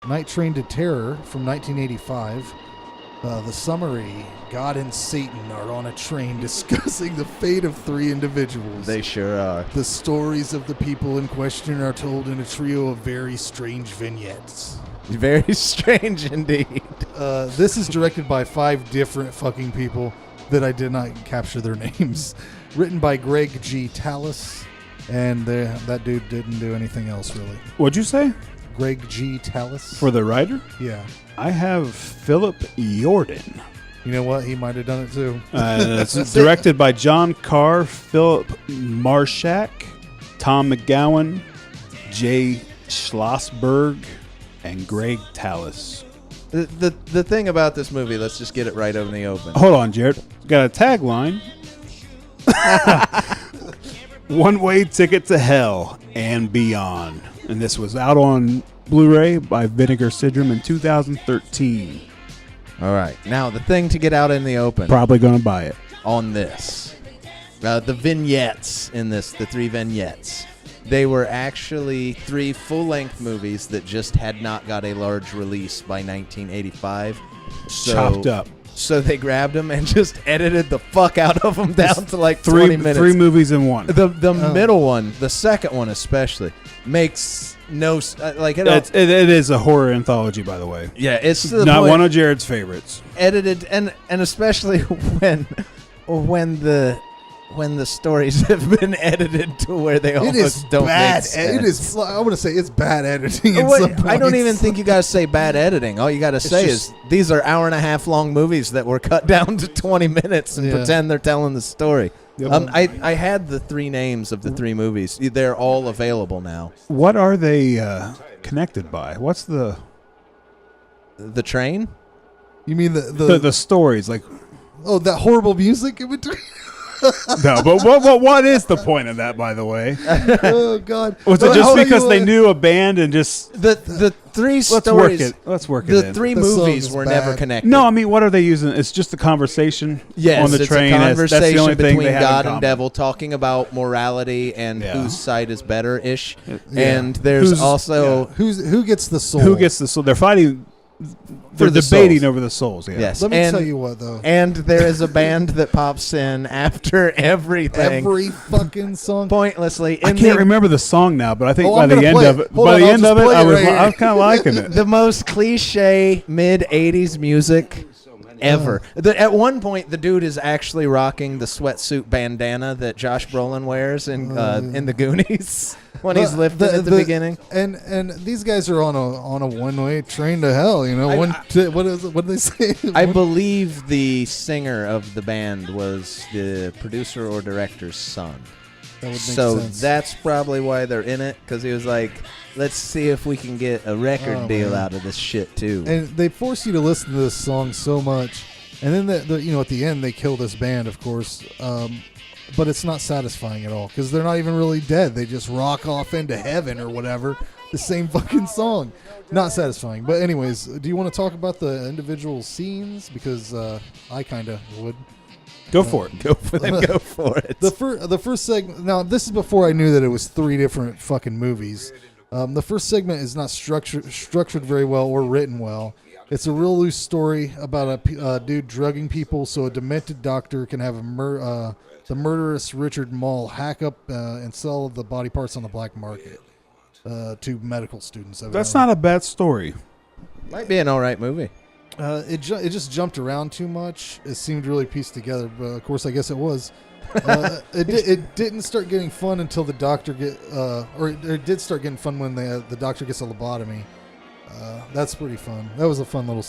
Night Train to Terror from 1985. The summary, God and Satan are on a train discussing the fate of three individuals. They sure are. The stories of the people in question are told in a trio of very strange vignettes. Very strange indeed. This is directed by 5 different fucking people that I did not capture their names. Written by Gregg C. Tallas, and that dude didn't do anything else really. What'd you say? Gregg C. Tallas. For the writer? Yeah. I have Philip Yordan. You know what? He might have done it too. It's directed by John Carr, Phillip Marshak, Tom McGowan, Jay Schlossberg, and Greg Tallas. The thing about this movie, let's just get it right out in the open. Hold on, Jared. Got a tagline. One-way ticket to hell and beyond. And this was out on Blu-ray by Vinegar Syndrome in 2013. All right. Now, the thing to get out in the open Probably going to buy it. on this, the vignettes in this, the 3 vignettes, they were actually 3 full-length movies that just had not got a large release by 1985. Chopped up. So they grabbed them and just edited the fuck out of them down to like 20 minutes. 3 movies in one. The middle one, the second one especially, makes no like it. It is a horror anthology, by the way. Yeah, it's to the not point one of Jared's favorites. edited, and especially when the stories have been edited to where they almost don't bad. make sense. It is. I want to say it's bad editing. I don't even think you guys say bad editing. All you got to say is these are hour-and-a-half long movies that were cut down to 20 minutes and pretend they're telling the story. Yep. I had the 3 names of the 3 movies. They're all available now. What are they connected by? What's the train? You mean the stories? Like, oh, that horrible music in between. no, but what is the point of that, by the way? Oh God! Was it just because they knew a band and just the 3 stories? Let's work it. The in. 3 The movies song were is never bad. connected. No, I mean, what are they using? It's just a conversation Yes, on the it's train. a conversation That's the only thing between they have God in and common. devil, talking about morality and Yeah. whose side is better-ish. Yeah. And there's Who's- also who gets the soul? Who gets the soul? They're fighting. They're the debating souls. over the souls. Yeah. yes. Let me and, tell you what, though. and there is a band that pops in after everything, Every fucking song. pointlessly. I in can't the- remember the song now, but I think Oh, by I'm the gonna end play of it. it, Hold by on, the I'll end just of it, play it I was right kind of liking it. The most cliche mid-'80s music ever. At one point, the dude is actually rocking the sweatsuit bandana that Josh Brolin wears in the Goonies when he's lifting at the beginning. And these guys are on a one-way train to hell. You know, what did they say? I believe the singer of the band was the producer or director's son. That would make So sense. that's probably why they're in it, because he was like, let's see if we can get a record deal man. out of this shit, too. And they force you to listen to this song so much, and then at the end they kill this band, of course. But it's not satisfying at all because they're not even really dead. They just rock off into heaven or whatever. The same fucking song. Not satisfying. But anyways, do you want to talk about the individual scenes? Because I kind of would. Go for it. Go for it. The first segment. Now this is before I knew that it was 3 different fucking movies. The first segment is not structured very well or written well. It's a real loose story about a dude drugging people so a demented doctor can have the murderous Richard Mall hack up and sell the body parts on the black market to medical students. That's not a bad story. Might be an all right movie. It just jumped around too much. It seemed really pieced together, but of course I guess it was. It didn't start getting fun until the doctor it did start getting fun when the doctor gets a lobotomy. That's pretty fun. That was a fun little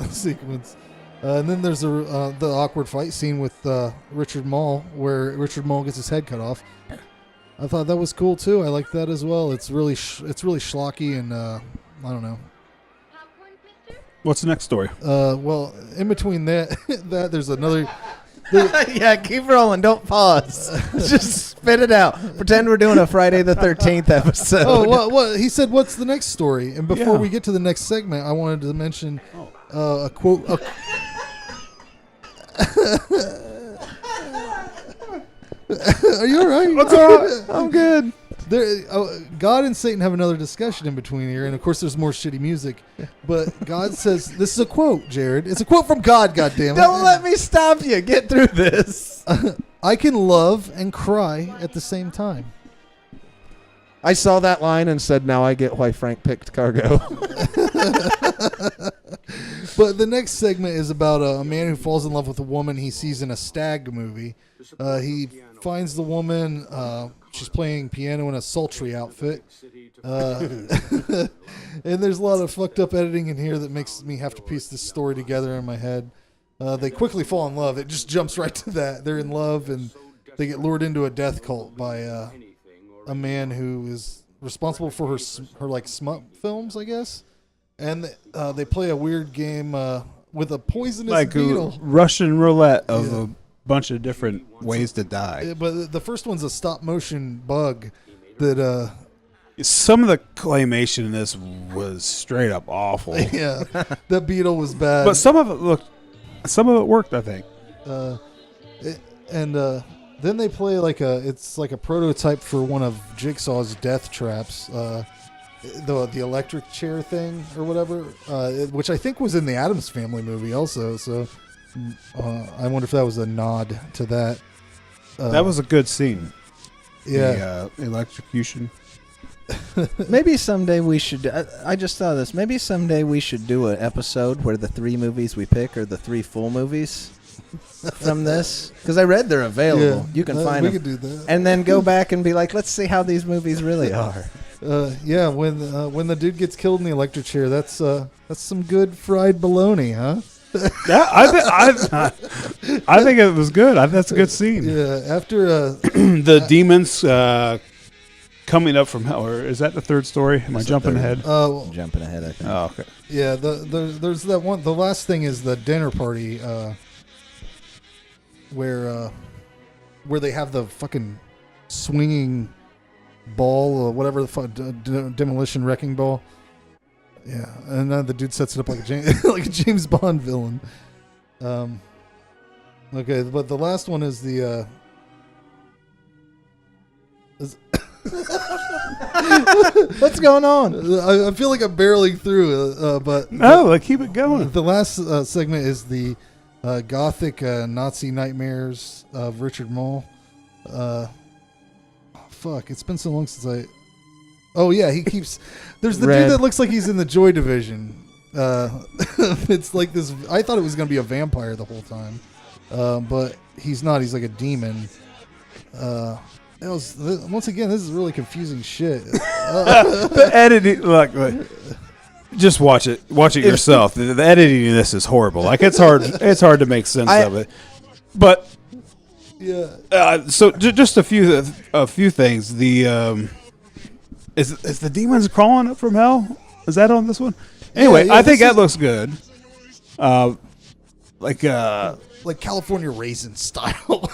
sequence. And then there's the awkward fight scene with Richard Mall, where Richard Mall gets his head cut off. I thought that was cool too. I like that as well. It's really schlocky and I don't know. What's the next story? Well, in between that there's another. Yeah, keep rolling. Don't pause. Just spit it out. Pretend we're doing a Friday the 13th episode. Oh, what he said? What's the next story? And before Yeah. we get to the next segment, I wanted to mention a quote. Are you all right? What's all right? I'm good. God and Satan have another discussion in between here, and of course there's more shitty music. But God says, this is a quote, Jared. It's a quote from God, goddammit. Don't let me stop you. Get through this. I can love and cry at the same time. I saw that line and said, now I get why Frank picked Cargo. But the next segment is about a man who falls in love with a woman he sees in a stag movie. He finds the woman. She's playing piano in a sultry outfit. And there's a lot of fucked up editing in here that makes me have to piece this story together in my head. They quickly fall in love. It just jumps right to that. They're in love, and they get lured into a death cult by a man who is responsible for her like smut films, I guess. And they play a weird game with a poisonous beetle. Russian roulette of a bunch of different ways to die. But the first one's a stop motion bug that some of the claymation in this was straight up awful. Yeah, the beetle was bad. But some of it worked, I think. Then they play it's like a prototype for one of Jigsaw's death traps, the electric chair thing or whatever, which I think was in the Addams Family movie also. So I wonder if that was a nod to that. That was a good scene. Yeah, the electrocution. Maybe someday we should. I just thought of this. Maybe someday we should do an episode where the 3 movies we pick are the 3 full movies from this. Because I read they're available. Yeah, you can find them. We could do that. And then go back and be like, let's see how these movies really are. Yeah, when the dude gets killed in the electric chair, that's some good fried bologna, huh? Yeah, I think it was good. That's a good scene. Yeah, after the demons coming up from hell, or is that the third story? Am I jumping ahead? Jumping ahead, I think. Oh, okay. Yeah, there's that one. The last thing is the dinner party, where they have the fucking swinging ball or whatever the fuck, demolition wrecking ball. Yeah, and then the dude sets it up like a James Bond villain. Okay, but the last one is the. What's going on? I feel like I'm barreling through, but keep it going. The last segment is the gothic Nazi nightmares of Richard Mole. Fuck, it's been so long since I. Oh yeah, he keeps. There's the dude that looks like he's in the Joy Division. It's like this. I thought it was gonna be a vampire the whole time, but he's not. He's like a demon. Once again, this is really confusing shit. The editing, look, just watch it yourself. The editing in this is horrible. Like it's hard to make sense of it. But yeah. So just a few things. The is the demons crawling up from hell? Is that on this one? Anyway, I think that looks good. Like California raisin style.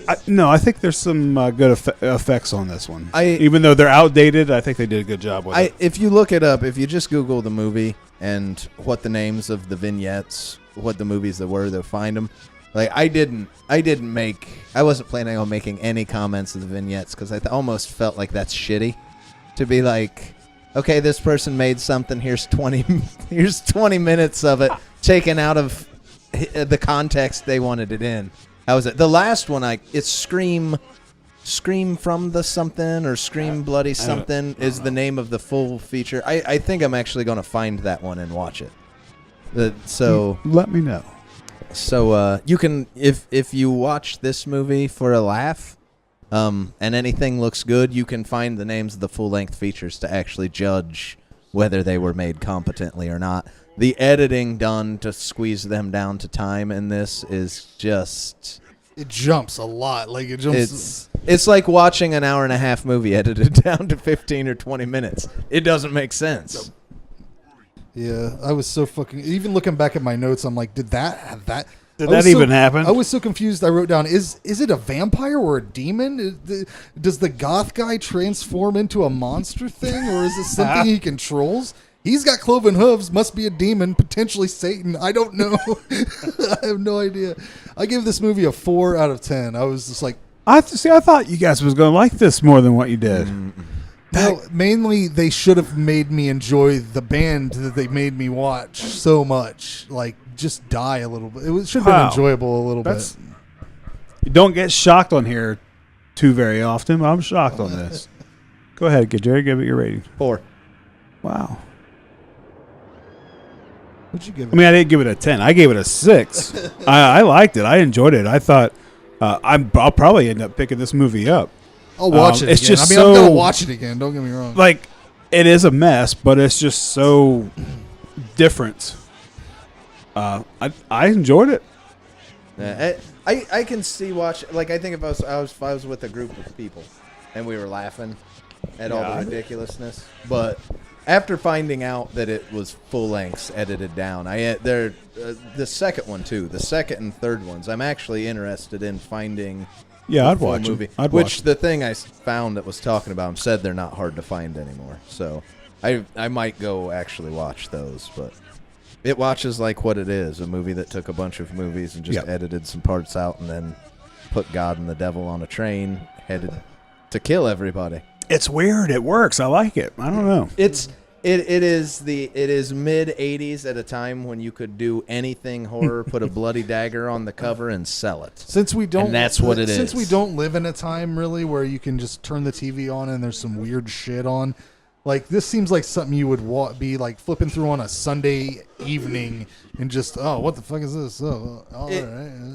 I think there's some good effects on this one. Even though they're outdated, I think they did a good job with it. If you look it up, if you just Google the movie and what the names of the vignettes, what the movies that were, they'll find them. Like I wasn't planning on making any comments of the vignettes because I almost felt like that's shitty to be like, okay, this person made something. Here's 20 minutes of it taken out of the context they wanted it in. How was it? The last one, it's Scream from the something or Scream Bloody something is the name of the full feature. I think I'm actually going to find that one and watch it. So let me know. So you can, if you watch this movie for a laugh, and anything looks good, you can find the names of the full-length features to actually judge whether they were made competently or not. The editing done to squeeze them down to time in this is just... It jumps a lot. Like it jumps... It's like watching an hour-and-a-half movie edited down to 15 or 20 minutes. It doesn't make sense. Yeah, I was so fucking... Even looking back at my notes, I'm like, did that even happen? I was so confused. I wrote down, is it a vampire or a demon? Does the goth guy transform into a monster thing, or is it something he controls? He's got cloven hooves, must be a demon, potentially Satan. I don't know. I have no idea. I gave this movie a 4 out of 10. I was just like, I thought you guys was going to like this more than what you did. Well, mainly they should have made me enjoy the band that they made me watch so much. Like, just die a little bit. It should have been enjoyable a little bit. You don't get shocked on here too very often. I'm shocked on this. Go ahead, Jerry. Give it your rating. 4. Wow. What'd you give it? I mean, I didn't give it a 10. I gave it a 6. I liked it. I enjoyed it. I thought I'll probably end up picking this movie up. I'll watch it it's again. just I'm going to watch it again. Don't get me wrong. Like, it is a mess, but it's just so different. I enjoyed it. Yeah, I can see like, I think if I was with a group of people and we were laughing at all the ridiculousness, but after finding out that it was full length edited down, the second one too, the second and third ones, I'm actually interested in finding. Yeah, I'd watch movie. Which the thing I found that was talking about them said they're not hard to find anymore. So I might go actually watch those, but it watches like what it is, a movie that took a bunch of movies and just edited some parts out and then put God and the devil on a train headed to kill everybody. It's weird. It works. I like it. I don't know. It is mid 80s at a time when you could do anything horror, put a bloody dagger on the cover and sell it. Since we don't, and that's what it is. Since we don't live in a time really where you can just turn the TV on and there's some weird shit on, like this seems like something you would be like flipping through on a Sunday evening and just what the fuck is this? Oh, all right.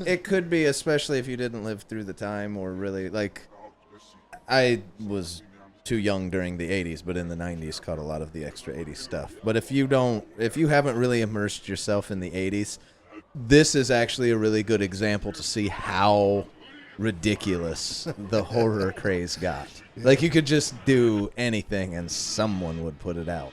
It could be, especially if you didn't live through the time or really like. I was too young during the 80s, but in the 90s caught a lot of the extra 80s stuff. But if you haven't really immersed yourself in the 80s, this is actually a really good example to see how ridiculous the horror craze got. Like, you could just do anything and someone would put it out.